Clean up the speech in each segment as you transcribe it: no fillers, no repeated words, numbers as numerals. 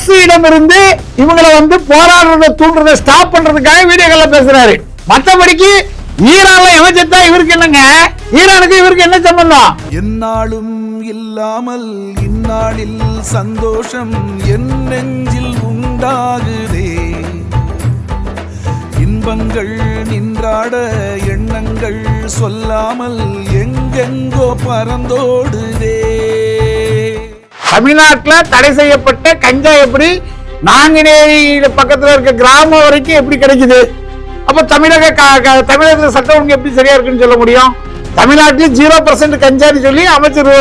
அரசிடமிருந்து இவங்களை போராடுறத தூண்டுறத ஸ்டாப் பண்றதுக்காக வீடியோக்கள்ல பேசுறாரு. மற்றபடிக்கு ஈரான்ல எவன் செத்தா இவருக்கு என்னங்க? ஈரானுக்கு இவருக்கு என்ன சம்பந்தம்? என்னாலும் இல்லாமல் இந்நாளில் சந்தோஷம் என் நெஞ்சில் உண்டாகுதே. இன்பங்கள் நின்றாட எண்ணங்கள் சொல்லாமல் எங்கெங்கோ பறந்தோடுதே. தமிழ்நாட்டில் தடை செய்யப்பட்ட கஞ்சா எப்படி நாங்குநேரி பக்கத்துல இருக்க கிராமம் வரைக்கும் எப்படி கிடைக்குது? அப்ப தமிழகத்தில் சட்டம் ஒழுங்கு எப்படி சரியா இருக்குன்னு சொல்ல முடியும்? தமிழ்நாட்டில் 0% கஞ்சான்னு சொல்லி அமைச்சர்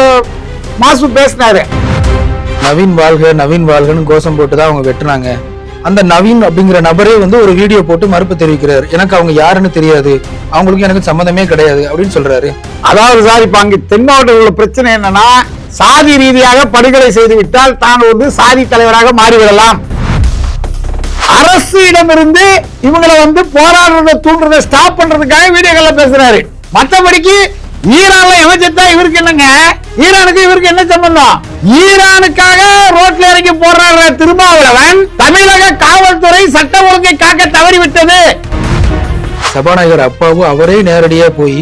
மாசு பேசினாரு. நவீன் வாழ்க நவீன் வாழ்கன்னு கோஷம் போட்டுதான் அவங்க வெட்டுனாங்க. அந்த நவீன் அப்படிங்கிற நபரே ஒரு வீடியோ போட்டு மறுப்பு தெரிவிக்கிறார். எனக்கு அவங்க யாருன்னு தெரியாது, அவங்களுக்கு எனக்கு சம்மந்தமே கிடையாது அப்படின்னு சொல்றாரு. அதாவது சார், இப்ப அங்க தென் மாவட்டத்தில் பிரச்சனை என்னன்னா, சாதி ரீதியாக படுகொலை செய்து விட்டால் தான் சாதி தலைவராக மாறிவிடலாம். அரசிடமிருந்து இவங்களை போராடுறத தூண்டுறத ஸ்டாப் பண்றதுக்காக வீடியோக்கள்ல பேசுறாரு. மற்றபடிக்கு ஈரான்ல எவன் செத்தா இவருக்கு என்னங்க? ஈரானுக்கு இவருக்கு என்ன சம்பந்தம்? ஈரானுக்காக ரோட்ல இறங்கி போராடுற திருமாவளவன் தமிழக காவல்துறை சட்ட ஒழுங்கை காக்க தவறிவிட்டது. சபாநாயகர் அப்பாவும் அவரே நேரடியா போய்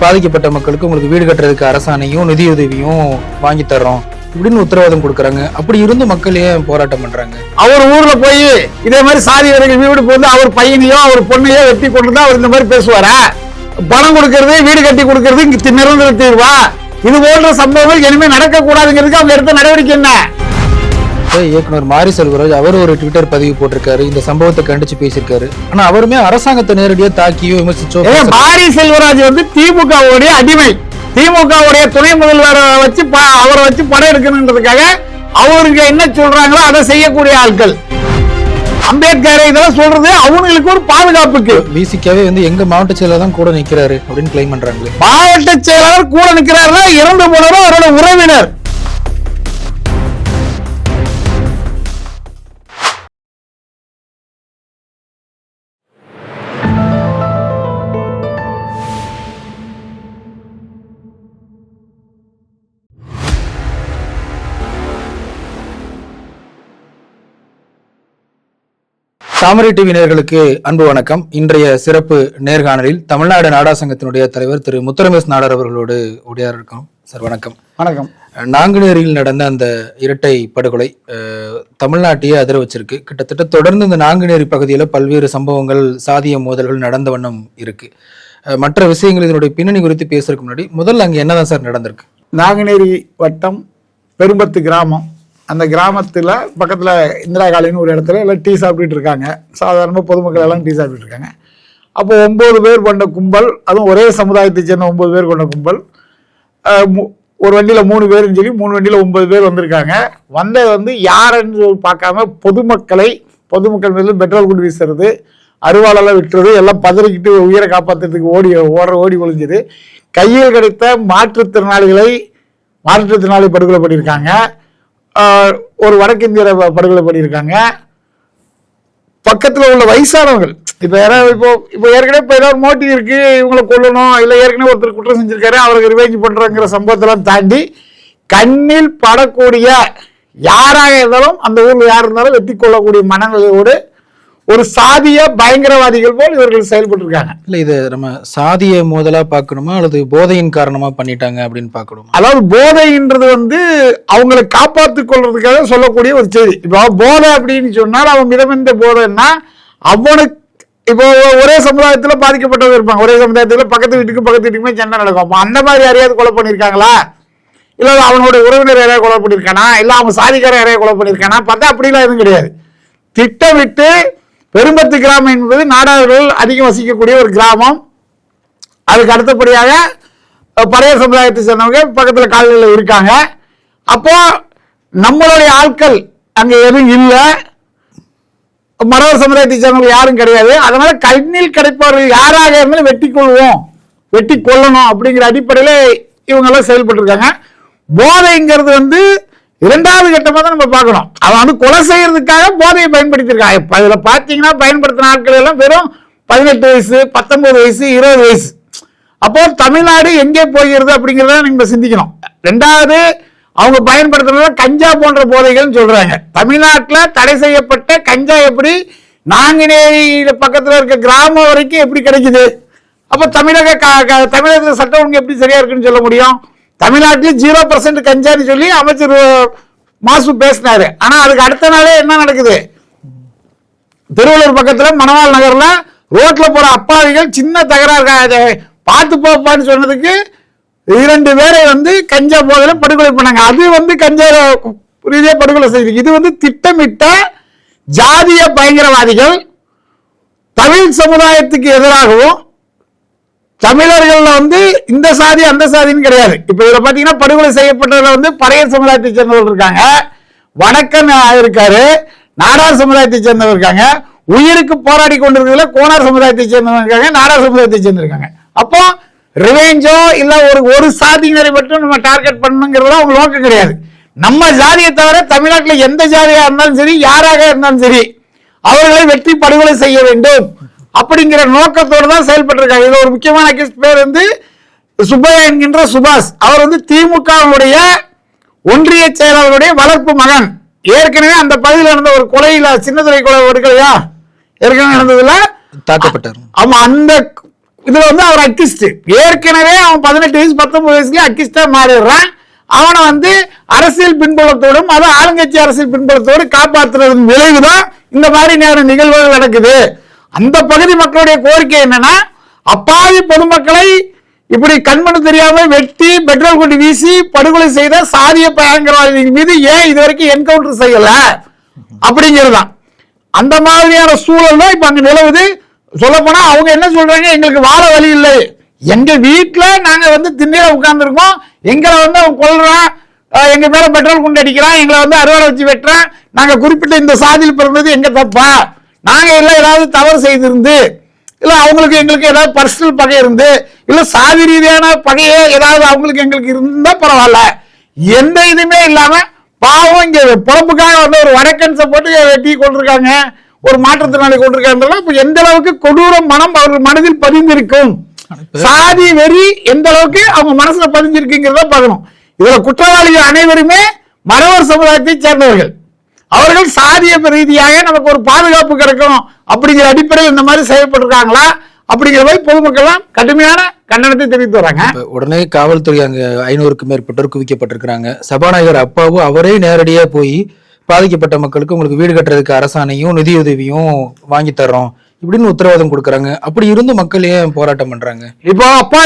பாதிக்கப்பட்ட மக்களுக்கு உங்களுக்கு வீடு கட்டுறதுக்கு அரசாணையும் நிதியுதவியும் வாங்கி தர்றோம் இப்படின்னு உத்தரவாதம் கொடுக்கறாங்க. அப்படி இருந்து மக்கள் ஏன் போராட்டம் பண்றாங்க? அவர் ஊர்ல போய் இதே மாதிரி சாதி வரைக்கும் வீடு போது அவர் பையனையோ அவர் பொண்ணையோ வெட்டி கொண்டுதான் அவர் இந்த மாதிரி பேசுவாரா? பணம் கொடுக்கறது, வீடு கட்டி கொடுக்கறது நிரந்தர தீர்வா? இது போன்ற சம்பவங்கள் இனிமே நடக்க கூடாதுங்கிறதுக்கு அவங்க எடுத்த நடவடிக்கை என்ன? இயக்குனர் மாரி செல்வராஜ் அவர் ஒரு ட்விட்டர் பதிவு போட்டிருக்காரு, இந்த சம்பவத்தை கண்டிச்சு பேசியிருக்காரு. ஆனா அவருமே அரசாங்கத்தை நேரடியா தாக்கியோ விமர்சிச்சோ. மாரி செல்வராஜ் திமுகவுடைய அடிமை, திமுகவுடைய துணை முதல்வரை வச்சு அவரை வச்சு படம் எடுக்கணுன்றதுக்காக அவருக்கு என்ன சொல்றாங்களோ அதை செய்யக்கூடிய ஆட்கள். அம்பேத்கர் இதெல்லாம் சொல்றது அவங்களுக்கு ஒரு பாதுகாப்புக்கு. விசிகாவே எங்க மாவட்ட செயலாளர் தான் கூட நிக்கிறாரு அப்படின்னு கிளைம் பண்றாங்களே. மாவட்ட செயலாளர் கூட நிக்கிறாருன்னா இறந்து போனவரும் அவரோட உறவினர். தாமரை டிவி நேயர்களுக்கு அன்பு வணக்கம். இன்றைய சிறப்பு நேர்காணலில் தமிழ்நாடு நாடா சங்கத்தினுடைய தலைவர் திரு முத்துரமேஷ் நாடார் அவர்களோடு உடையார் இருக்கோம். சார் வணக்கம். வணக்கம். நாங்குநேரியில் நடந்த அந்த இரட்டை படுகொலை தமிழ்நாட்டையே அதிர வச்சிருக்கு. கிட்டத்தட்ட தொடர்ந்து இந்த நாங்குநேரி பகுதியில் பல்வேறு சம்பவங்கள், சாதிய மோதல்கள் நடந்த வண்ணம் இருக்கு. மற்ற விஷயங்கள் இதனுடைய பின்னணி குறித்து பேசுறதுக்கு முன்னாடி முதல்ல அங்கே என்னதான் சார் நடந்திருக்கு? நாங்குநேரி வட்டம் பெரும்பத்து கிராமம். அந்த கிராமத்தில் பக்கத்தில் இந்திரா காலனின்னு ஒரு இடத்துல எல்லாம் டீ சாப்பிட்டுட்டு இருக்காங்க. சாதாரணமாக பொதுமக்கள் எல்லாம் டீ சாப்பிட்டுட்டு இருக்காங்க. அப்போ 9 பேர் கொண்ட கும்பல், அதுவும் ஒரே சமுதாயத்தை சேர்ந்த 9 பேர் கொண்ட கும்பல், ஒரு வண்டியில் 3 பேருன்னு சொல்லி 3 வண்டியில் 9 பேர் வந்திருக்காங்க. வந்தது யாருன்னு பார்க்காம பொதுமக்கள் மீது பெட்ரோல் குண்டு வீசுறது, அருவாளெல்லாம் விட்டுறது, எல்லாம் பதறிக்கிட்டு உயிரை காப்பாற்றுறதுக்கு ஓடி ஒளிஞ்சது. கையில் கிடைத்த மாற்றுத்திறனாளி படுகொலை பண்ணியிருக்காங்க. ஒரு வடக்கிந்தியர படுகொலை பண்ணியிருக்காங்க. பக்கத்தில் உள்ள வயசானவர்கள் இப்போ ஏற்கனவே ஏதாவது மோட்டிவ் இருக்கு, இவங்களை கொல்லணும், இல்லை ஏற்கனவே ஒருத்தர் குற்றம் செஞ்சிருக்காரு அவருக்கு ரிவேஞ்ச் பண்றங்கிற சம்பவத்தெல்லாம் தாண்டி கண்ணில் படக்கூடிய யாராக இருந்தாலும் அந்த ஊர்ல யார் இருந்தாலும் வெட்டி கொள்ளக்கூடிய மனநிலையோடு ஒரு சாதிய பயங்கரவாதிகள் போல் இவர்கள் செயல்பட்டு இருக்காங்க. இல்ல இது நம்ம சாதிய மோதலா பார்க்கணுமா அல்லது போதையின் காரணமா பண்ணிட்டாங்க அப்படின்னு பார்க்கணுமா? அதாவது போதைன்றது அவங்களை காப்பாற்றிக் கொள்றதுக்காக சொல்லக்கூடிய ஒரு செய்தி. இப்போ போதை அப்படின்னு சொன்னால் அவன் மிதமெந்த போதைன்னா அவனுக்கு இப்போ ஒரே சமுதாயத்துல பாதிக்கப்பட்டவங்க இருப்பாங்க. ஒரே சமுதாயத்துல பக்கத்து வீட்டுக்குமே சண்டை நடக்கும். அப்போ அந்த மாதிரி யாரையாவது கொலை பண்ணியிருக்காங்களா, இல்லை அவனோட உறவினர் யாரையா கொலை பண்ணியிருக்கானா, இல்லை அவன் சாதிக்கார யாரையா கொலை பண்ணியிருக்கானா பார்த்தா அப்படிலாம் எதுவும் கிடையாது. திட்டமிட்டு பெரும்பத்து கிராமம் என்பது நாடார்கள் அதிகம் வசிக்கக்கூடிய ஒரு கிராமம். அதுக்கு அடுத்தபடியாக பழைய சமுதாயத்தை சேர்ந்தவங்க பக்கத்தில் காலனியில் இருக்காங்க. அப்போ நம்மளுடைய ஆட்கள் அங்கே எதுவும் இல்லை, மறவர் சமுதாயத்தை சேர்ந்தவங்க யாரும் கிடையாது. அதனால கண்ணில் கிடைப்பவர்கள் யாராக இருந்தாலும் வெட்டி கொள்ளணும் அப்படிங்கிற அடிப்படையில் இவங்கெல்லாம் செயல்பட்டு இருக்காங்க. போதைங்கிறது 2வது கட்டமாக தான் நம்ம பார்க்கணும். அவன் கொலை செய்யறதுக்காக போதையை பயன்படுத்தியிருக்கான். இப்போ இதில் பார்த்தீங்கன்னா பயன்படுத்தின ஆட்கள் எல்லாம் வெறும் 18 வயசு, 19 வயசு, 20 வயசு. அப்போ தமிழ்நாடு எங்கே போகிறது அப்படிங்கிறத நீங்க சிந்திக்கணும். 2வது அவங்க பயன்படுத்துறத கஞ்சா போன்ற போதைகள் சொல்றாங்க. தமிழ்நாட்டில் தடை செய்யப்பட்ட கஞ்சா எப்படி நாங்குநேரி பக்கத்தில் இருக்க கிராமம் வரைக்கும் எப்படி கிடைக்குது? அப்ப தமிழகத்தில் சட்டம் ஒழுங்கு எப்படி சரியா இருக்குன்னு சொல்ல முடியும்? தமிழ்நாட்டில் 0% கஞ்சான்னு சொல்லி அமைச்சர் மாசு பேசினாரு. ஆனா அதுக்கு அடுத்த நாளே என்ன நடக்குது? திருவள்ளூர் பக்கத்துல மணவாள் நகர்ல ரோட்ல போற அப்பாவிகள் சின்ன தகராறு பார்த்து போப்பான்னு சொன்னதுக்கு 2 பேரை கஞ்சா போதையில படுகொலை பண்ணாங்க. அது கஞ்சா ரீதியா படுகொலை செய்து. இது திட்டமிட்ட ஜாதிய பயங்கரவாதிகள் தமிழ் சமுதாயத்துக்கு எதிராகவும் தமிழர்கள் இந்த சாதி அந்த சாதின்னு கிடையாது. இப்ப இதுல பாத்தீங்கன்னா படுகொலை செய்யப்பட்டதுல பறையர் சமுதாயத்தை சேர்ந்தவர்கள் இருக்காங்க, வடக்கன் இருக்காரு, நாடார் சமுதாயத்தை சேர்ந்தவர் இருக்காங்க, உயிருக்கு போராடி கொண்டிருக்கிறதுல கோனார் சமுதாயத்தை சேர்ந்தவங்க இருக்காங்க, நாடார் சமுதாயத்தை சேர்ந்திருக்காங்க. அப்போ ரிவெஞ்சோ இல்ல ஒரு சாதியினரை மட்டும் நம்ம டார்கெட் பண்ணணுங்கிறது அவங்க நோக்கம் கிடையாது. நம்ம ஜாதியை தவிர தமிழ்நாட்டில் எந்த ஜாதியா இருந்தாலும் சரி, யாராக இருந்தாலும் சரி, அவர்களை வெற்றி படுகொலை செய்ய வேண்டும் அப்படிங்கிற நோக்கத்தோடு தான் செயல்பட்டு இருக்காங்க. இது ஒரு முக்கியமான பேர் சுப்பையா என்கின்ற சுபாஷ். அவர் திமுகவுடைய ஒன்றிய செயலாளருடைய வளர்ப்பு மகன். ஏற்கனவே அந்த பகுதியில் நடந்த ஒரு கொலையில, சின்னத்துறை கொலை எடுக்கலையா, ஏற்கனவே நடந்ததுல தாக்கப்பட்டார். ஆமா, அந்த இதுல அவர் அக்கிஸ்ட். ஏற்கனவே அவன் 18 வயசு 19 வயசுல அக்கிஸ்டா மாறிடுறான். அவனை அரசியல் பின்புலத்தோடும் அது ஆளுங்கட்சி அரசியல் பின்புலத்தோடு காப்பாற்றுறதன் விளைவுதான் இந்த மாதிரி நிகழ்வுகள் நடக்குது. அந்த பகுதி மக்களுடைய கோரிக்கை என்னன்னா, அப்பாவி பொதுமக்களை இப்படி கண்மணி தெரியாம வெட்டி பெட்ரோல் கொண்டு வீசி படுகொலை செய்த சாதிய பயங்கரவாதிகள் மீது ஏன் இதுவரைக்கும் என்கவுண்டர் செய்யல அப்படிங்கிறதுதான். அந்த மாதிரியான சூழல் தான் இப்ப அங்க நிலவுது. சொல்ல போனா அவங்க என்ன சொல்றாங்க, எங்களுக்கு வாழ வழி இல்லை, எங்க வீட்டுல நாங்க திண்ணையில உட்கார்ந்து இருக்கோம், எங்களை அவன் கொல்றான், எங்க மேல பெட்ரோல் கொண்டு அடிக்கிறான், எங்களை அறுவடை வச்சு வெட்டுறான், நாங்க குறிப்பிட்ட இந்த சாதியில் பிறந்தது எங்க தப்பா, நாங்க எல்லாம் ஏதாவது தவறு செய்திருந்து இல்ல அவங்களுக்கு எங்களுக்கு ஏதாவது பர்சனல் பகை இருந்து இல்ல சாதி ரீதியான பகையே ஏதாவது அவங்களுக்கு எங்களுக்கு இருந்தா பரவாயில்ல, எந்த இதுவுமே இல்லாம பாவம் இங்க பொழப்புக்காக ஒரு வடக்கன்ஸை போட்டு வெட்டி கொண்டிருக்காங்க, ஒரு மாற்றுத்திறனாளி கொண்டிருக்காங்க. இப்ப எந்த அளவுக்கு கொடூர மனம் அவர்கள் மனதில் பதிந்திருக்கும், சாதி வெறி எந்த அளவுக்கு அவங்க மனசுல பதிஞ்சிருக்குங்கிறத பார்க்கணும். இதுல குற்றவாளிகள் அனைவருமே மறவர் சமுதாயத்தை சேர்ந்தவர்கள். அவர்கள் சாதிய ரீதியாக நமக்கு ஒரு பாதுகாப்பு கிடைக்கும் அப்படிங்கிற அடிப்படையில் இந்த மாதிரி செயல்பட்டிருக்காங்களா அப்படிங்கிறத பொதுமக்கள் கடுமையான கண்டனத்தை தெரிவித்து வராங்க. உடனே காவல்துறை அங்க 500க்கும் மேற்பட்டோர் குவிக்கப்பட்டிருக்கிறாங்க. சபாநாயகர் அப்பாவும் அவரே நேரடியா போய் பாதிக்கப்பட்ட மக்களுக்கு உங்களுக்கு வீடு கட்டுறதுக்கு அரசாணையும் நிதியுதவியும் வாங்கி தர்றோம் இப்படின்னு உத்தரவாதம் கொடுக்கறாங்க. அப்படி இருந்து மக்கள் ஏன் போராட்டம் பண்றாங்க? இப்போ அப்பா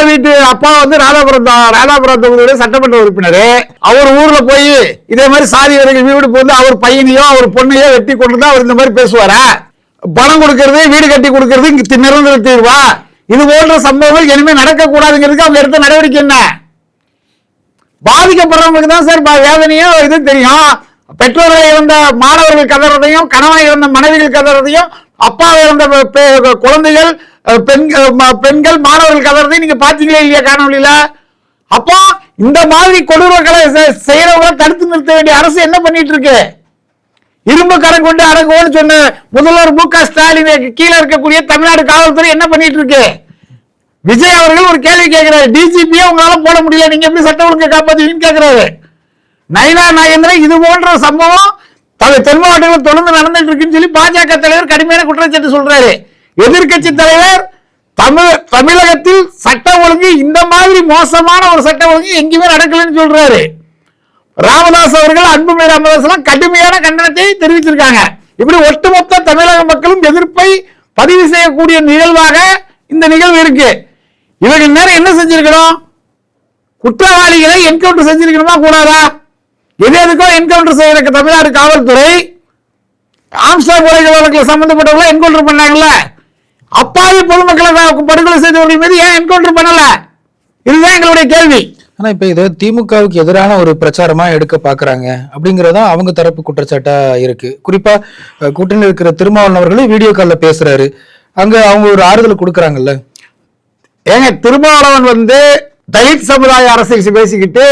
ராதாபுரம் தொகுதியுடைய சட்டமன்ற உறுப்பினர், அவர் ஊர்ல போய் இதே மாதிரி சாதி வரைக்கும் வீடு போது அவர் பையனையோ அவர் பொண்ணையோ வெட்டி கொண்டு அவர் இந்த மாதிரி பேசுவாரா? பணம் கொடுக்கறது, வீடு கட்டி கொடுக்கறது இங்க நிரந்தர தீர்வா? இது போன்ற சம்பவங்கள் இனிமே நடக்க கூடாதுங்கிறதுக்கு அவங்க எடுத்த நடவடிக்கை என்ன? பாதிக்கப்படுறவங்களுக்கு தான் சார் வேதனையோ இது தெரியும். பெற்றோர்களை இழந்த மாணவர்கள் கதறதையும், கணவனை இழந்த மனைவிகள் கதறதையும், அப்பா இழந்த குழந்தைகள் பெண்கள் மாணவர்கள் கதறதையும் நீங்க பாத்தீங்களா இல்லையா காணொலியில? அப்போ இந்த மாதிரி கொடூரங்களை செய்யறவங்களை தடுத்து நிறுத்த வேண்டிய அரசு என்ன பண்ணிட்டு இருக்கு? இரும்பு கரம் கொண்டு அடங்குவோன்னு சொன்ன முதல்வர் மு.க. ஸ்டாலின் கீழே இருக்கக்கூடிய தமிழ்நாடு காவல்துறை என்ன பண்ணிட்டு இருக்கு? விஜய் அவர்கள் ஒரு கேள்வி கேட்கிறாரு, டிஜிபியே உங்களால போட முடியல, நீங்க எப்படி சட்ட ஒழுங்கை காப்பாத்துவீங்கன்னு கேட்கிறாரு. நயினா நாகேந்திரன் இது போன்ற சம்பவம் தென் மாவட்டங்களில் தொடர்ந்து நடந்துட்டு இருக்குன்னு சொல்லி பாஜக தலைவர் கடுமையான குற்றச்சாட்டு சொல்றாரு. எதிர்கட்சி தலைவர் தமிழகத்தில் சட்ட ஒழுங்கு இந்த மாதிரி மோசமான ஒரு சட்ட ஒழுங்கு எங்கேயுமே நடக்கலன்னு சொல்றாரு. ராமதாஸ் அவர்கள், அன்புமணி ராமதாஸ் கடுமையான கண்டனத்தை தெரிவிச்சிருக்காங்க. இப்படி ஒட்டுமொத்த தமிழக மக்களும் எதிர்ப்பை பதிவு செய்யக்கூடிய நிகழ்வாக இந்த நிகழ்வு இருக்கு. இவர்கள் நேரம் என்ன செஞ்சிருக்கணும்? குற்றவாளிகளை என்கவுண்டர் செஞ்சிருக்கணுமா கூடாதா? எதுக்கோ என்கவுண்டர் செய்யற தமிழ்நாடு காவல்துறை ஆம்ஸ்டாங் கொலை வழக்கில் சம்பந்தப்பட்டவங்களை என்கவுண்டர் பண்ணாங்கல்ல, அப்பாவி பொதுமக்களை படுகொலை செய்தவர்கள் மீது ஏன் என்கவுண்டர் பண்ணல? இதுதான் எங்களுடைய கேள்வி. ஆனா இப்ப இது திமுகவுக்கு எதிரான ஒரு பிரச்சாரமா எடுக்க பாக்குறாங்க அப்படிங்கறதா அவங்க தரப்பு குற்றச்சாட்டா இருக்கு. குறிப்பா கூட்டணியில் இருக்கிற திருமாவளவன் அவர்களே வீடியோ கால்ல பேசுறாரு, அங்க அவங்க ஒரு ஆறுதல் கொடுக்கறாங்கல்ல. ஏங்க திருமாவளவன் தலித் சமுதாய அரசியல் பேசிக்கிட்டு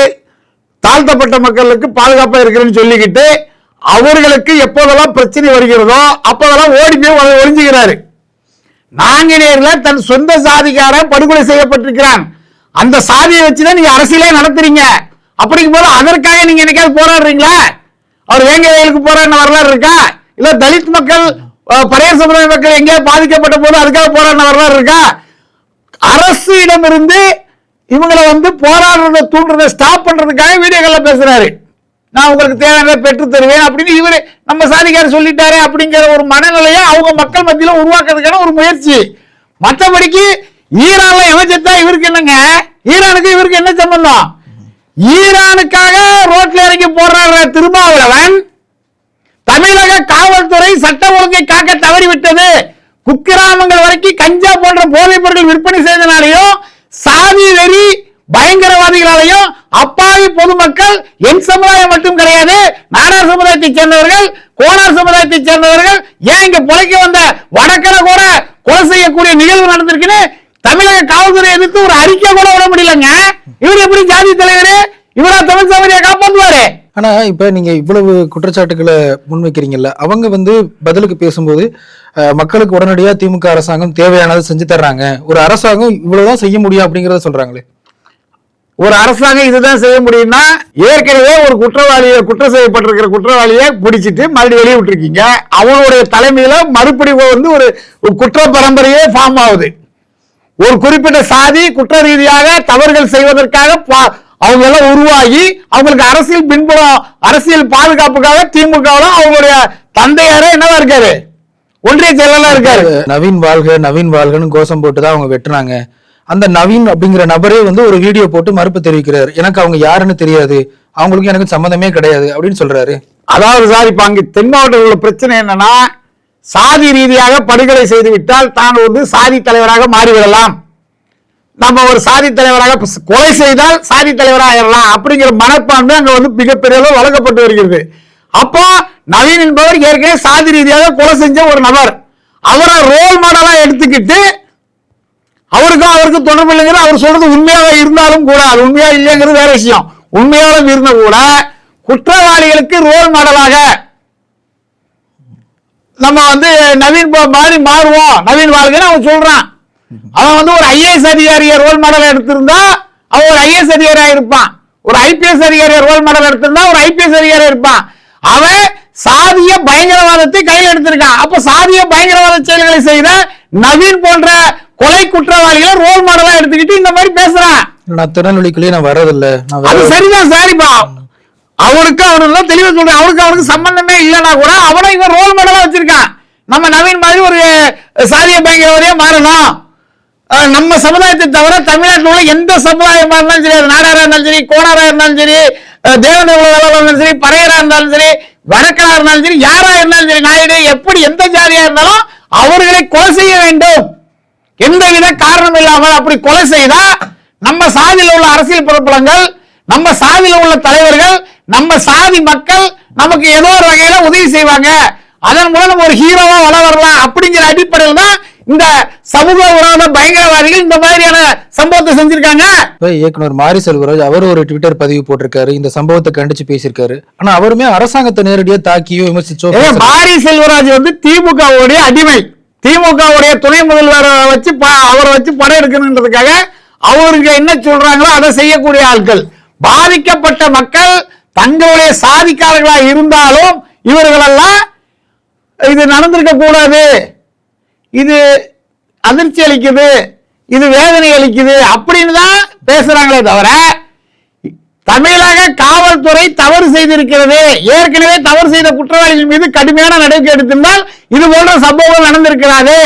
தாழ்த்தப்பட்ட மக்களுக்கு பாதுகாப்பா இருக்கிறேன்னு சொல்லிக்கிட்டு அவர்களுக்கு எப்போதெல்லாம் பிரச்சனை வருகிறதோ அப்போதெல்லாம் ஓடி போய் ஒளிஞ்சுகிறாரு. நாங்குநேர்ல தன் சொந்த சாதிக்கார படுகொலை செய்யப்பட்டிருக்கிறான். அந்த சாதியை வச்சுதான் நீங்க அரசியலே நடத்துறீங்க. அப்படிங்கும் போது அதற்காக நீங்க என்னைக்காவது போராடுறீங்களா? அவர் வேங்க வயலுக்கு போராடின வரலாறு இருக்கா? இல்ல தலித் மக்கள் பழைய சமுதாய மக்கள் எங்கேயாவது பாதிக்கப்பட்ட போது அதுக்காக போராடின வரலாறு இருக்கா? அரசு இடமிருந்து இவங்களை போராடுறதை தூண்டுறதை ஸ்டாப் பண்றதுக்காக வீடியோக்கள்ல பேசுறாரு. நான் உங்களுக்கு தேவையான பெற்று தருவேன் அப்படின்னு இவரு நம்ம சாதிக்காரர் சொல்லிட்டாரு அப்படிங்கிற ஒரு மனநிலையை அவங்க மக்கள் மத்தியில உருவாக்குறதுக்கான ஒரு முயற்சி. மற்றபடிக்கு ஈரான்ல எவச்சத்தா இவருக்கு என்னங்க? ஈரானுக்கு இவருக்கு என்ன சம்பந்தம்? ஈரானுக்காக ரோட்ல இறங்கி போராடுற திருமாவளவன் தமிழக காவல்துறை சட்ட ஒழுங்கை காக்க தவறிவிட்டது, குக்கிராமங்கள் வரைக்கும் கஞ்சா போன்ற போதைப் பொருட்கள் விற்பனை செய்தனாலையும் சாதி வெறி பயங்கரவாதிகளாலையும் அப்பாவி பொதுமக்கள் என் சமுதாயம் மட்டும் கிடையாது, நாடார் சமுதாயத்தை சேர்ந்தவர்கள், கோனார் சமுதாயத்தை சேர்ந்தவர்கள், ஏன் இங்க பொழைக்க வந்த வடக்கரை கூட கொலை செய்யக்கூடிய நிகழ்வு நடந்திருக்குன்னு தமிழக காவல்துறை எதிர்த்து ஒரு அறிக்கை கூட விட முடியலங்க. இவர் எப்படி ஜாதி தலைவர்? இவரா தமிழ் சமூகத்தை காப்பாற்றுவாரு? ஆனா இப்ப நீங்க இவ்வளவு குற்றச்சாட்டுகளை முன்வைக்கிறீங்கல்ல, அவங்க பதிலுக்கு பேசும்போது மக்களுக்கு உடனடியா திமுக அரசாங்கம் தேவையானதை செஞ்சு தர்றாங்க, ஒரு அரசாங்கம் இவ்வளவுதான் செய்ய முடியும் அப்படிங்கறத சொல்றாங்களே. ஒரு அரசாங்கம் இதுதான் செய்ய முடியும்னா, ஏற்கனவே ஒரு குற்றம் செய்யப்பட்டிருக்கிற குற்றவாளியை பிடிச்சிட்டு மறுபடியும் வெளியே விட்டுருக்கீங்க. அவனுடைய தலைமையில மறுபடி ஒரு குற்ற பரம்பரையே ஃபார்ம் ஆகுது. ஒரு குறிப்பிட்ட சாதி குற்ற ரீதியாக தவறுகள் செய்வதற்காக அவங்க எல்லாம் உருவாகி அவங்களுக்கு அரசியல் பின்புலம், அரசியல் பாதுகாப்புக்காக திமுக அவங்களுடைய தந்தையாரே என்னவா இருக்காரு, ஒன்றிய செயலா இருக்காரு. நவீன் வாழ்கன்னு கோஷம் போட்டுதான் அவங்க வெட்டுனாங்க. அந்த நவீன் அப்படிங்கிற நபரே ஒரு வீடியோ போட்டு மறுப்பு தெரிவிக்கிறார். எனக்கு அவங்க யாருன்னு தெரியாது, அவங்களுக்கு எனக்கு சம்பந்தமே கிடையாது அப்படின்னு சொல்றாரு. அதாவது சார், இப்ப அங்க தென் மாவட்டத்தில் உள்ள பிரச்சனை என்னன்னா, சாதி ரீதியாக படுகொலை செய்து விட்டால் தான் சாதி தலைவராக மாறிவிடலாம், நம்ம ஒரு சாதி தலைவராக கொலை செய்தால் சாதி தலைவராக அப்படிங்கிற மனப்பான்மை அங்க மிகப்பெரிய அளவு வழங்கப்பட்டு வருகிறது. அப்போ நவீன் என்பவர் ஏற்கனவே சாதி ரீதியாக கொலை செஞ்ச ஒரு நபர், அவரை ரோல் மாடலா எடுத்துக்கிட்டு அவருக்கு தொடர்பு இல்லைங்கிற அவர் சொல்றது உண்மையாக இருந்தாலும் கூட, அது உண்மையா இல்லைங்கிறது வேற விஷயம், உண்மையாலும் இருந்த கூட குற்றவாளிகளுக்கு ரோல் மாடலாக நம்ம நவீன் மாதிரி மாறுவோம், நவீன் வாழ்க்கைன்னு அவன் சொல்றான். அவன் ஒரு ஐஏஎஸ் அதிகாரியை ரோல் மாடல் எடுத்திருந்தா அவன் ஒரு ஐஏஎஸ் அதிகாரியா இருப்பான், ஒரு ஐபிஎஸ் அதிகாரியை ரோல் மாடல் எடுத்திருந்தா ஒரு ஐபிஎஸ் அதிகாரியா இருப்பான். அவன் சாதிய பயங்கரவாதத்தை கையில் எடுத்திருக்கான். அப்ப சாதிய பயங்கரவாத செயல்களை செய்த நவீன் போன்ற கொலை குற்றவாளிகளை ரோல் மாடலா எடுத்துக்கிட்டு இந்த மாதிரி பேசுறான். நான் திருநெல்வேலிக்குள்ளேயே நான் வரதில்லை, அது சரிதான் சாரிப்பா, அவனுக்கு தெளிவா சொல்றேன், அவனுக்கு சம்பந்தமே இல்லைன்னா கூட அவனை இவன் ரோல் மாடலா வச்சிருக்கான். நம்ம நவீன் மாதிரி ஒரு சாதிய பயங்கரவாதியா மாறணும், நம்ம சமுதாயத்தை தவிர தமிழ்நாட்டில் உள்ள எந்த சமுதாயமா இருந்தாலும் சரி, நாடாரா இருந்தாலும் சரி, கோணாரா இருந்தாலும் சரி, தேவநேர இருந்தாலும் சரி, பறையரா இருந்தாலும் சரி, வடக்கரா இருந்தாலும் சரி, யாரா இருந்தாலும் சரி, நாயுடு எப்படி எந்த ஜாதியா இருந்தாலும் அவர்களை கொலை செய்ய வேண்டும், எந்தவித காரணம் இல்லாமல். அப்படி கொலை செய்தா நம்ம சாதியில் உள்ள அரசியல் பிரபலங்கள், நம்ம சாதியில் உள்ள தலைவர்கள், நம்ம சாதி மக்கள் நமக்கு ஏதோ ஒரு வகையில உதவி செய்வாங்க, அதன் மூலம் ஒரு ஹீரோவா வள வரலாம் அப்படிங்கிற அடிப்படையில் தான் இந்த சமூக விரோத பயங்கரவாதிகள் இந்த மாதிரியான சம்பவத்தை செஞ்சிருக்காங்க. இயக்குனர் மாரி செல்வராஜ் அவர் ஒரு ட்விட்டர் பதிவு போட்டிருக்காரு, இந்த சம்பவத்தை கண்டிச்சு பேசியிருக்காரு. ஆனா அவருமே அரசாங்கத்தை நேரடியா தாக்கியோ விமர்சிச்சோ. மாரி செல்வராஜ் திமுகவுடைய அடிமை, திமுகவுடைய துணை முதல்வரை வச்சு அவரை வச்சு படம் எடுக்கணுன்றதுக்காக அவருக்கு என்ன சொல்றாங்களோ அதை செய்யக்கூடிய ஆட்கள். பாதிக்கப்பட்ட மக்கள் தங்களுடைய சாதிக்காரர்களா இருந்தாலும் இவர்களெல்லாம் இது நடந்திருக்க கூடாது, இது அதிர்ச்சி அளிக்குது, இது வேதனை அளிக்குது அப்படின்னு தான் பேசுறாங்களே தவிர தமிழக காவல்துறை தவறு செய்திருக்கிறது, ஏற்கனவே தவறு செய்த குற்றவாளிகள் மீது கடுமையான நடவடிக்கை எடுத்திருந்தால் இது போன்ற சம்பவங்கள் நடந்திருக்கிறது.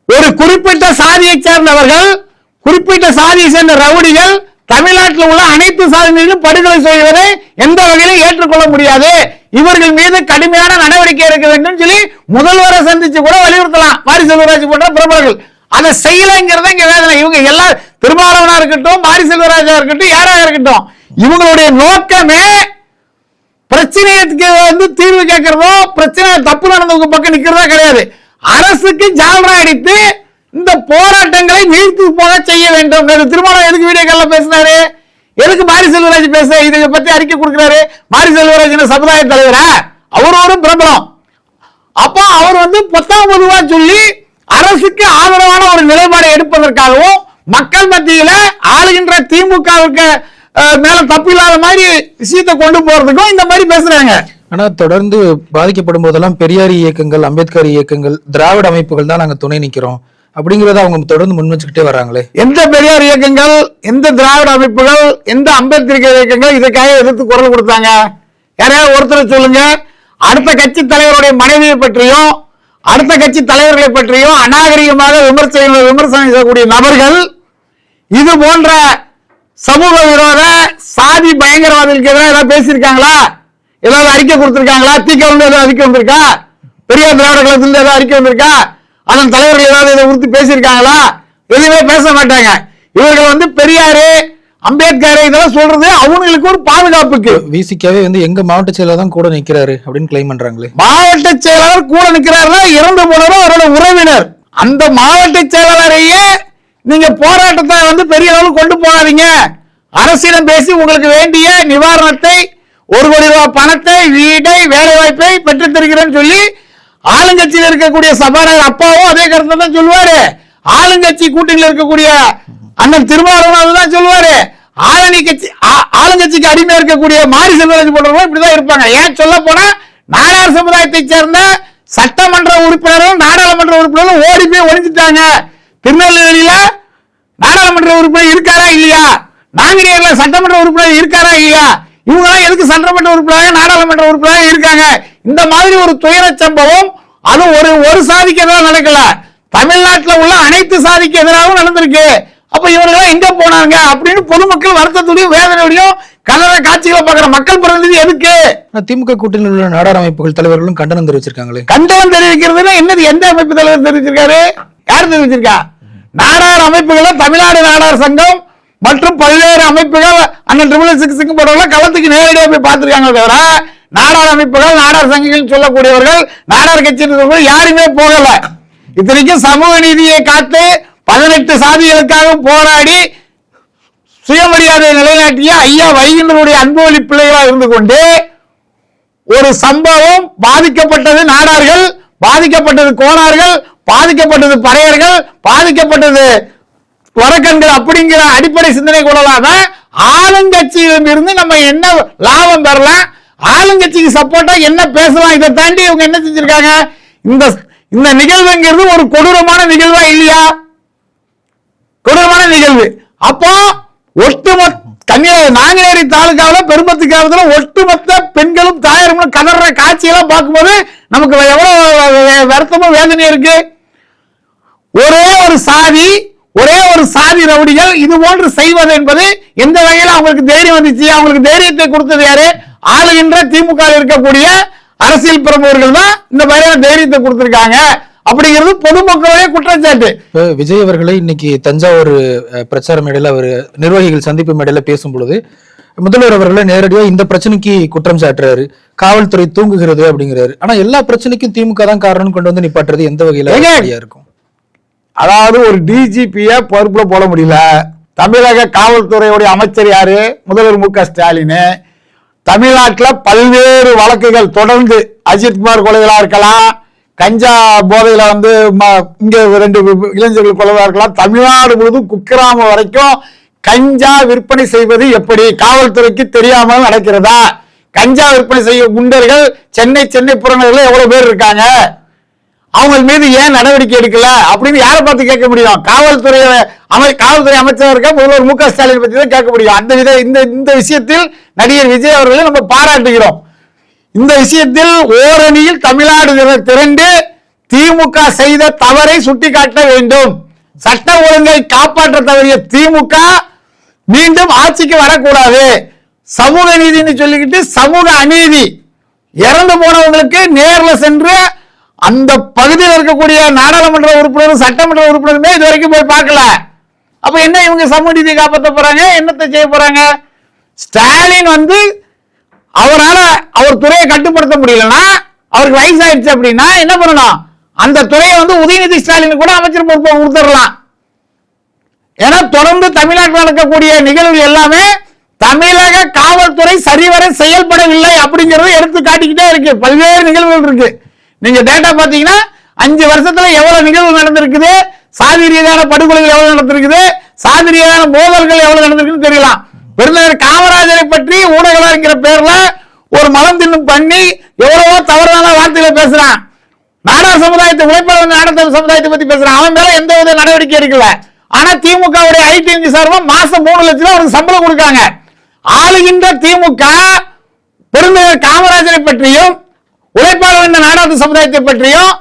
ஒரு குறிப்பிட்ட சாதியை சேர்ந்தவர்கள், குறிப்பிட்ட சாதியை சேர்ந்த ரவுடிகள் தமிழ்நாட்டில் உள்ள அனைத்து சாதியிலும் படுகொலை செய்வதை எந்த வகையிலும் ஏற்றுக்கொள்ள முடியாது, இவர்கள் மீது கடுமையான நடவடிக்கை எடுக்க வேண்டும் சொல்லி முதல்வரை சந்திச்சு கூட வலியுறுத்தலாம் மாரி செல்வராஜ் போன்ற பிரபலங்கள். அதை செய்யலைங்கிறத இங்க வேதனை. இவங்க எல்லா திருமாவளவனா இருக்கட்டும், மாரி செல்வராஜா இருக்கட்டும், யாராக இருக்கட்டும், இவங்களுடைய நோக்கமே பிரச்சனைக்கு தீர்வு கேட்கறதோ, பிரச்சனை தப்பு நடந்தவங்க பக்கம் நிக்கிறதோ கிடையாது. அரசுக்கு ஜால்ரா அடித்து இந்த போராட்டங்களை நீர்த்து போக செய்ய வேண்டும். திருமாவளவன் எதுக்கு வீடியோக்கள்ல பேசினாரு, எதுக்கு மாரி செல்வராஜ் பேச இதை பத்தி அறிக்கை கொடுக்கிறாரு? மாரி செல்வராஜ் சமுதாய தலைவரா? அவர் ஒரு பிரபலம். அப்ப அவர் 19 சொல்லி அரசுக்கு ஆதரவான ஒரு நிலைப்பாடு எடுப்பதற்காகவும் மக்கள் மத்தியில ஆளுகின்ற திமுகவுக்கு மேல தப்பு இல்லாத மாதிரி விஷயத்தை கொண்டு போறதுக்கும் இந்த மாதிரி பேசுறாங்க. ஆனா தொடர்ந்து பாதிக்கப்படும் போதெல்லாம் பெரியாரி இயக்கங்கள், அம்பேத்கர் இயக்கங்கள், திராவிட அமைப்புகள் தான் நாங்க துணை நிக்கிறோம் அப்படிங்கறத அவங்க தொடர்ந்து முன் வச்சுக்கிட்டே வர்றாங்களே. எந்த பெரியார் இயக்கங்கள், எந்த திராவிட அமைப்புகள், எந்த அம்பேத்கர் இயக்கங்கள் இதுக்காக எதிர்த்து குரல் கொடுத்தாங்க? யாரையாவது ஒருத்தர் சொல்லுங்க. அடுத்த கட்சி தலைவருடைய மனைவியை பற்றியும் அடுத்த கட்சி தலைவர்களை பற்றியும் அநாகரிகமாக விமர்சனம் செய்யக்கூடிய நபர்கள் இது போன்ற சமூக விரோத சாதி பயங்கரவாதிகளுக்கு எதிராக ஏதாவது பேசியிருக்காங்களா? ஏதாவது அறிக்கை கொடுத்திருக்காங்களா? திக ஏதாவது அறிக்கை வந்திருக்கா? பெரியார் திராவிட கழகத்திலிருந்து ஏதாவது அறிக்கை வந்திருக்கா? அதன் தலைவர்கள் ஏதாவது இதை உறுதி பேசியிருக்காங்களா? எதுவுமே பேச மாட்டாங்க. இவர்கள் பெரியாரு, அம்பேத்கர் இதெல்லாம் சொல்றது அவங்களுக்கு ஒரு பாதுகாப்புக்கு. விசிகாவே எங்க மாவட்ட செயலர் தான் கூட நிக்கிறாரு அப்படின்னு கிளைம் பண்றாங்களே. மாவட்ட செயலாளர் கூட நிக்கிறாருன்னா இறந்து போனவரும் அவரோட உறவினர். அந்த மாவட்ட செயலாளரையே நீங்க போராட்டத்தை பெரிய அளவில் கொண்டு போகாதீங்க. அரசிடம் பேசி உங்களுக்கு வேண்டிய நிவாரணத்தை 1 கோடி ரூபாய் பணத்தை, வீடை, வேலை வாய்ப்பை பெற்றுத் தருகிறேன்னு சொல்லி ஆளுங்கட்சியில் இருக்கக்கூடிய சபாநாயகர் அப்பாவும் அதே கருத்தை தான் சொல்லுவாரு. ஆளுங்கட்சி கூட்டணியில் இருக்கக்கூடிய அண்ணன் திருமாவளவன் அதுதான் சொல்லுவாரு. ஆளுங்கட்சிக்கு அடிமையா இருக்கக்கூடிய மாரி செல்வராஜ் போன்றவங்க இப்படிதான் இருப்பாங்க. ஏன் சொல்ல போனா நாடார் சமுதாயத்தை சேர்ந்த சட்டமன்ற உறுப்பினர்கள், நாடாளுமன்ற உறுப்பினர்கள் ஓடி போய் ஒழிஞ்சிட்டாங்க. திருநெல்வேலியில நாடாளுமன்ற உறுப்பினர் இருக்காரா இல்லையா? நாங்குநேரில சட்டமன்ற உறுப்பினர் இருக்காரா இல்லையா? இவங்க எல்லாம் எதுக்கு சட்டமன்ற உறுப்பினராக, நாடாளுமன்ற உறுப்பினராக இருக்காங்க? இந்த மாதிரி ஒரு துயர சம்பவம் அது ஒரு சாதிக்கு எதிராக நடக்கல, தமிழ்நாட்டில் உள்ள அனைத்து சாதிக்கு எதிராகவும் நடந்திருக்கு. அப்ப இவர்கள் எங்க போனாங்க அப்படின்னு பொதுமக்கள் வருத்தத்துடையும் வேதனையுடையும் கலர காட்சிகளை பார்க்கிற மக்கள் பிரதிநிதி எதுக்கு? திமுக கூட்டணியில் உள்ள நாடார் அமைப்புகள் தலைவர்களும் கண்டனம் தெரிவிச்சிருக்காங்களே. கண்டனம் தெரிவிக்கிறதுனா என்னது? எந்த அமைப்பு தலைவர் தெரிவிச்சிருக்காரு? யார் தெரிவிச்சிருக்கா? நாடார் அமைப்புகளை தமிழ்நாடு நாடார் சங்கம் மற்றும் பல்வேறு அமைப்புகள் அண்ணன் 666 போன்றவர்கள் களத்துக்கு நேரடியாக போய் பார்த்திருக்காங்க. தவிர நாடார் அமைப்புகள், நாடார் சங்கங்கள் சொல்லக்கூடியவர்கள், நாடார் கட்சி யாருமே போகல. இத்தனைக்கும் சமூக நீதியை காத்து 18 சாதிகளுக்காக போராடி சுயமரியாதை நிலைநாட்டிய ஐயா வைகுண்டருடைய அன்புவழி பிள்ளைகளாக இருந்து கொண்டு ஒரு சம்பவம் பாதிக்கப்பட்டது நாடார்கள், பாதிக்கப்பட்டது கோணார்கள், பாதிக்கப்பட்டது பறையர்கள், பாதிக்கப்பட்டது வடக்கன்கள் அப்படிங்கிற அடிப்படை சிந்தனை கொள்ளலாம ஆளுங்கட்சியிடம் இருந்து நம்ம என்ன லாபம் பெறலாம், ஆளுங்கட்சிக்கு சப்போர்ட்டா என்ன பேசலாம், இதை தாண்டி இவங்க என்ன செஞ்சிருக்காங்க? இந்த நிகழ்வுங்கிறது ஒரு கொடூரமான நிகழ்வா இல்லையா? கொடூரமான நிகழ்வு. அப்போ ஒட்டுமொத்த நாங்குநேரி தாலுகாவில் பெரும்பத்துக்காவதுல ஒட்டுமொத்த பெண்களும் தாயாரும் கதற காட்சியெல்லாம் பார்க்கும்போது நமக்கு எவ்வளவு வருத்தமும் வேதனை இருக்கு. ஒரே ஒரு சாதி ரவுடிகள் இது போன்று செய்வது என்பது எந்த வகையில் அவங்களுக்கு தைரியம் வந்துச்சு? அவங்களுக்கு தைரியத்தை கொடுத்தது யாரு? ஆளுகின்ற திமுக இருக்கக்கூடிய அரசியல் பிரமுகர்கள் தான் இந்த மாதிரியான தைரியத்தை கொடுத்திருக்காங்க அப்படிங்கிறது பொதுமக்களுடைய குற்றச்சாட்டு. விஜய் அவர்களை இன்னைக்கு தஞ்சாவூர் பிரச்சார மேடையில் அவர் நிர்வாகிகள் சந்திப்பு மேடையில பேசும் பொழுது முதல்வர் அவர்களை நேரடியா இந்த பிரச்சனைக்கு குற்றம் சாட்டுறாரு, காவல்துறை தூங்குகிறது அப்படிங்கிறாரு. ஆனா எல்லா பிரச்சனைக்கும் திமுக தான் காரணம் கொண்டு வந்து நிப்பாட்டுறது எந்த வகையில இருக்கும்? அதாவது ஒரு டிஜிபிய பொறுப்புல போட முடியல. தமிழக காவல்துறையுடைய அமைச்சர் யாரு? முதல்வர் மு.க.ஸ்டாலின். தமிழ்நாட்டில் பல்வேறு வழக்குகள் தொடர்ந்து அஜித்குமார் கொலைகளா இருக்கலாம், கஞ்சா போதையில இங்க 2 இளைஞர்கள் கொலைகளா இருக்கலாம், தமிழ்நாடு முழுவதும் குக்கிராமம் வரைக்கும் கஞ்சா விற்பனை செய்வது எப்படி காவல்துறைக்கு தெரியாமல் நடக்கிறதா? கஞ்சா விற்பனை செய்ய குண்டர்கள் சென்னை புறநகரில் எவ்வளவு பேர் இருக்காங்க? அவங்க மீது ஏன் நடவடிக்கை எடுக்கல அப்படின்னு யாரை பார்த்து கேட்க முடியும்? காவல்துறை அமைச்சர் இருக்க முதல்வர் மு.க.ஸ்டாலின் பற்றி தான் கேட்க முடியும். இந்த விஷயத்தில் நடிகர் விஜய் அவர்களை நம்ம பாராட்டுகிறோம். இந்த விஷயத்தில் ஓரணியில் தமிழ்நாடு திரண்டு திமுக செய்த தவறை சுட்டிக்காட்ட வேண்டும். சட்ட ஒழுங்கை காப்பாற்ற தவறிய திமுக மீண்டும் ஆட்சிக்கு வரக்கூடாது. சமூக நீதினு சொல்லிக்கிட்டு சமூக அநீதி, இறந்து போனவங்களுக்கு நேர்ல சென்று அந்த பகுதியில் இருக்கக்கூடிய நாடாளுமன்ற உறுப்பினரும் சட்டமன்ற உறுப்பினருமே இது வரைக்கும் போய் பார்க்கல. அப்ப என்ன இவங்க சமூக நீதியை காப்பாற்ற போறாங்க? என்னத்தை செய்ய போறாங்க? ஸ்டாலின் அவர் துறையை கட்டுப்படுத்த முடியலன்னா, அவருக்கு வயசாயிடுச்சு அப்படின்னா என்ன பண்ணணும்? அந்த துறையை உதயநிதி ஸ்டாலின் கூட அமைச்சர் பொறுப்பை கொடுத்துடலாம். ஏன்னா தொடர்ந்து தமிழ்நாட்டில் நடக்கக்கூடிய நிகழ்வுகள் எல்லாமே தமிழக காவல்துறை சரிவர செயல்படவில்லை அப்படிங்கறத எடுத்து காட்டிக்கிட்டே இருக்கு. பல்வேறு நிகழ்வுகள் இருக்கு. நீங்க டேட்டா பாத்தீங்கன்னா 5 வருஷத்துல எவ்வளவு நிகழ்வு நடந்திருக்குது, சாதி ரீதியான படுகொலைகள் எவ்வளவு நடந்திருக்குது, சாதி ரீதியான மோதல்கள் எவ்வளவு நடந்திருக்குன்னு தெரியலாம். பெருந்தலைவர் காமராஜரை பற்றி ஊடகங்கிற பேர்ல ஒரு மலம் தின்னும் பண்ணி எவ்வளவோ தவறான வார்த்தைகளை பேசுறான். நாடார் சமுதாயத்தை, உழைப்பாளர் நாடார் சமுதாயத்தை பத்தி பேசுறான். அவன் மேல எந்த வித நடவடிக்கை எடுக்கல. ஆனா திமுகவுடைய ஐடி சார்பா மாசம் 3 லட்சம் ரூபாய் அவருக்கு சம்பளம் கொடுக்காங்க. ஆளுகின்ற திமுக பெருந்தலைவர் காமராஜரை பற்றியும் உழைப்பாளர் நாடார் சமுதாயத்தை பற்றியும்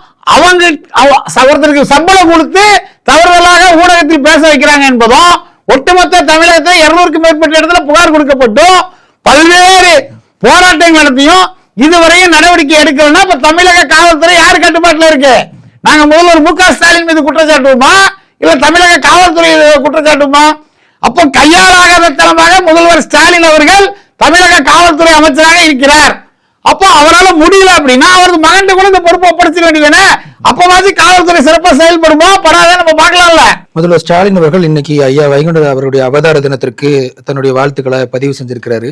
ஒருத்தருக்கு சம்பளம் கொடுத்து தவறுதலாக ஊடகத்தில் பேச வைக்கிறாங்க என்பதும், ஒட்டுமொத்த தமிழகத்தில் 200க்கும் மேற்பட்ட இடத்துல புகார் கொடுக்கப்பட்டும் பல்வேறு போராட்டங்கள் நடத்தியும் இதுவரையும் நடவடிக்கை எடுக்கலன்னா இப்ப தமிழக காவல்துறை யாரு கட்டுப்பாட்டுல இருக்கு? நாங்க முதல்வர் மு.க. ஸ்டாலின் மீது குற்றச்சாட்டுவோமா, இல்ல தமிழக காவல்துறை குற்றச்சாட்டுமா? அப்போ கையாளாகாதனமாக முதல்வர் ஸ்டாலின் அவர்கள் தமிழக காவல்துறை அமைச்சராக இருக்கிறார். அப்போ அவரால் முடியல அப்படின்னா அவரது மகன் கூட இந்த பொறுப்பை ஒப்படைச்சிட வேண்டியதுதானே? அப்பவாச்சு காவல்துறை சிறப்பா செயல்படுமா படாத நம்ம பார்க்கலாம்ல. முதல்வர் ஸ்டாலின் அவர்கள் இன்னைக்கு ஐயா வைகுண்டர் அவருடைய அவதார தினத்திற்கு தன்னுடைய வாழ்த்துக்களை பதிவு செஞ்சிருக்கிறாரு.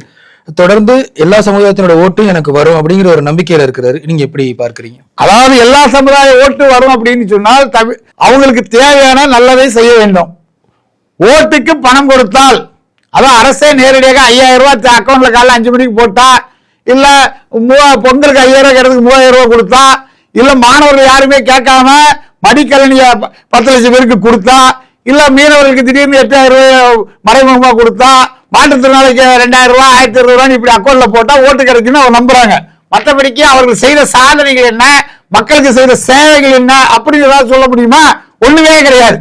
தொடர்ந்து எல்லா சமுதாயத்தினோட ஓட்டும் எனக்கு வரும் அப்படிங்கிற ஒரு நம்பிக்கையில இருக்கிறாரு. நீங்க எப்படி பார்க்கறீங்க? அதாவது எல்லா சமுதாய ஓட்டு வரும் அப்படின்னு சொன்னால் அவங்களுக்கு தேவையான நல்லதை செய்ய வேண்டும். ஓட்டுக்கு பணம் கொடுத்தால், அதான் அரசே நேரடியாக 5000 ரூபாய் அக்கௌண்ட்ல காலைல 5 மணிக்கு போட்டா, இல்ல பொங்கலுக்கு 5000 ரூபாய் 3000 ரூபாய் கொடுத்தா, இல்ல மாணவர்கள் யாருமே கேட்காம மடிக்கலனிய 10 லட்சம் பேருக்கு கொடுத்தா, இல்ல மீனவர்களுக்கு திடீர்னு 8000 ரூபாய் மறைமுகமா கொடுத்தா, மாற்றுத்திறனாளிக்கு 2000 ரூபாய் 1200 ரூபாய் இப்படி அக்கௌண்ட்ல போட்டா ஓட்டு கிடைக்குன்னு அவங்க நம்புறாங்க. மற்றபடிக்கு அவர்கள் செய்த சாதனைகள் என்ன, மக்களுக்கு செய்த சேவைகள் என்ன அப்படின்னு ஏதாவது சொல்ல முடியுமா? ஒண்ணுமே கிடையாது,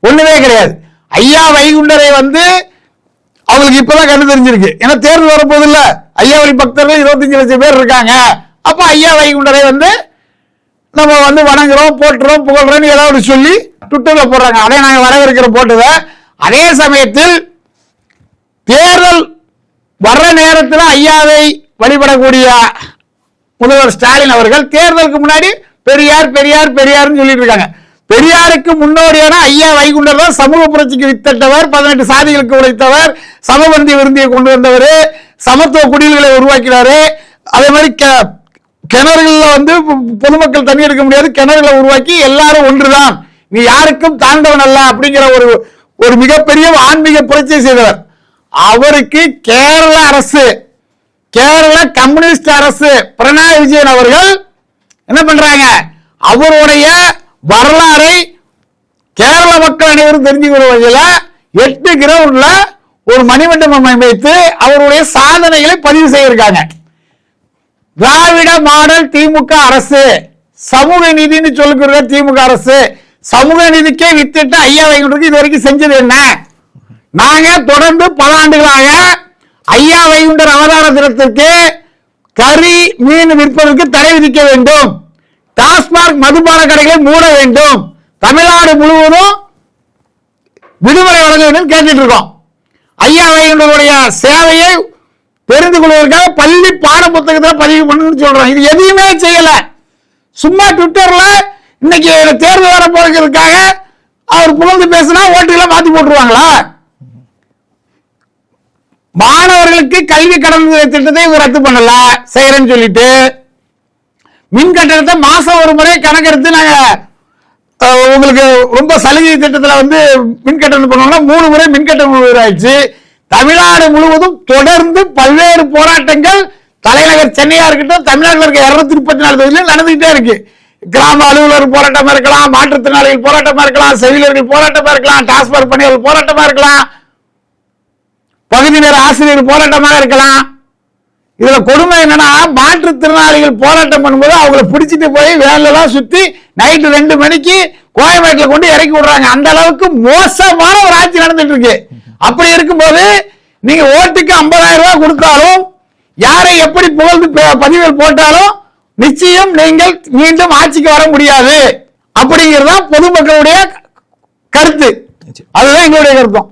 ஒண்ணுமே கிடையாது. ஐயா வைகுண்டரை அவங்களுக்கு இப்பதான் கண்டு தெரிஞ்சிருக்கு. ஏன்னா தேர்தல் வரப்போது இல்ல, ஐயா வழி பக்தர்கள் 25 லட்சம் பேர் இருக்காங்க. அப்ப ஐயா வைகுண்டரை நம்ம வணங்குறோம், போட்டுறோம், புகழ்றோம் ஏதாவது சொல்லி ட்விட்டர்ல போடுறாங்க. அதே நாங்க வரவேற்கிற போட்டத. அதே சமயத்தில் தேர்தல் வர்ற நேரத்தில் ஐயாவை வழிபடக்கூடிய முதல்வர் ஸ்டாலின் அவர்கள் தேர்தலுக்கு முன்னாடி பெரியார் பெரியார் பெரியார்னு சொல்லிட்டு இருக்காங்க. பெரியாருக்கு முன்னோடியான ஐயா வைகுண்டர் தான் சமூக புரட்சிக்கு வித்திட்டவர், 18 சாதிகளுக்கு உழைத்தவர், சமபந்தி விருந்தியை கொண்டு வந்தவர், சமத்துவ குடில்களை உருவாக்கினாரு. அதே மாதிரி கிணறுகள்ல பொதுமக்கள் தண்ணி எடுக்க முடியாது, கிணறுகளை உருவாக்கி எல்லாரும் ஒன்றுதான், நீ யாருக்கும் தாண்டவன் அல்ல அப்படிங்கிற ஒரு மிகப்பெரிய ஆன்மீக புரட்சியை செய்தவர். அவருக்கு கேரள அரசு, கேரள கம்யூனிஸ்ட் அரசு பினராயி விஜயன் அவர்கள் என்ன பண்றாங்க? அவருடைய வரலாறை கேரள மக்கள் அனைவரும் தெரிஞ்சுக்கிற வகையில 8 கிரவுண்ட்ல ஒரு மணிமண்டபம் அமைத்து அவருடைய சாதனைகளை பதிவு செய்திருக்காங்க. திராவிட மாடல் திமுக அரசு, சமூக நீதினு சொல்லுகிற திமுக அரசு, சமூக நீதிக்கே வித்திட்டு ஐயா வைகுண்டருக்கு இது வரைக்கும் செஞ்சது என்ன? நாங்க தொடர்ந்து பல ஆண்டுகளாக ஐயா வைகுண்டர் அவதார தினத்திற்கு கறி மீன் விற்பதற்கு தடை விதிக்க வேண்டும், டாஸ்மாக் மதுபான கடைகளை மூட வேண்டும், தமிழ்நாடு முழுவதும் விடுமுறை வழங்க வேண்டும் கேட்டுட்டு இருக்கோம். ஐயா வைகுண்டருடைய சேவையை தெரிந்து கொள்வதற்காக பள்ளி பாட புத்தகத்தில் பதிவு பண்ணணும்னு சொல்றோம். இது எதையுமே செய்யல. சும்மா ட்விட்டர்ல இன்னைக்கு தேர்தல் வர போறதுக்காக அவர் புகழ்ந்து பேசினா ஓட்டுகளை மாத்தி போட்டுருவாங்களா? மாணவர்களுக்கு கல்வி கடன் திட்டத்தை ரத்து பண்ணல, செய்யறேன்னு சொல்லிட்டு மின் கட்டணத்தை மாசம் ஒரு முறை கணக்கெடுத்து நாங்க உங்களுக்கு ரொம்ப சலுகை திட்டத்தில் மின் கட்டணம் பண்ணுவாங்கன்னா 3 முறை மின் கட்டணம் ஆயிடுச்சு. தமிழ்நாடு முழுவதும் தொடர்ந்து பல்வேறு போராட்டங்கள், தலைநகர் சென்னையா இருக்கட்டும், தமிழ்நாட்டில் இருக்க 234 தொகுதியில் நடந்துகிட்டே இருக்கு. கிராம அலுவலர் போராட்டமா இருக்கலாம், மாற்றுத்திறனாளிகள் போராட்டமா இருக்கலாம், செவிலியர்கள் போராட்டமா இருக்கலாம், டாஸ்மாக் பணியாளர்கள் போராட்டமா இருக்கலாம், பகுதி நேர ஆசிரியர் போராட்டமாக இருக்கலாம். இதுல கொடுமை என்னன்னா, மாற்றுத்திறனாளிகள் போராட்டம் பண்ணும்போது அவங்களை பிடிச்சிட்டு போய் வேலையெல்லாம் சுத்தி நைட்டு 2 மணிக்கு கோயம்பேட்டில் கொண்டு இறக்கி விடுறாங்க. அந்த அளவுக்கு மோசமான ஒரு ஆட்சி நடந்துட்டு இருக்கு. அப்படி இருக்கும்போது நீங்க ஓட்டுக்கு 50,000 ரூபாய் கொடுத்தாலும், யாரை எப்படி புகழ்ந்து பதிவுகள் போட்டாலும் நிச்சயம் நீங்கள் மீண்டும் ஆட்சிக்கு வர முடியாது அப்படிங்கிறதா பொதுமக்களுடைய கருத்து. அதுதான் எங்களுடைய கருத்தம்.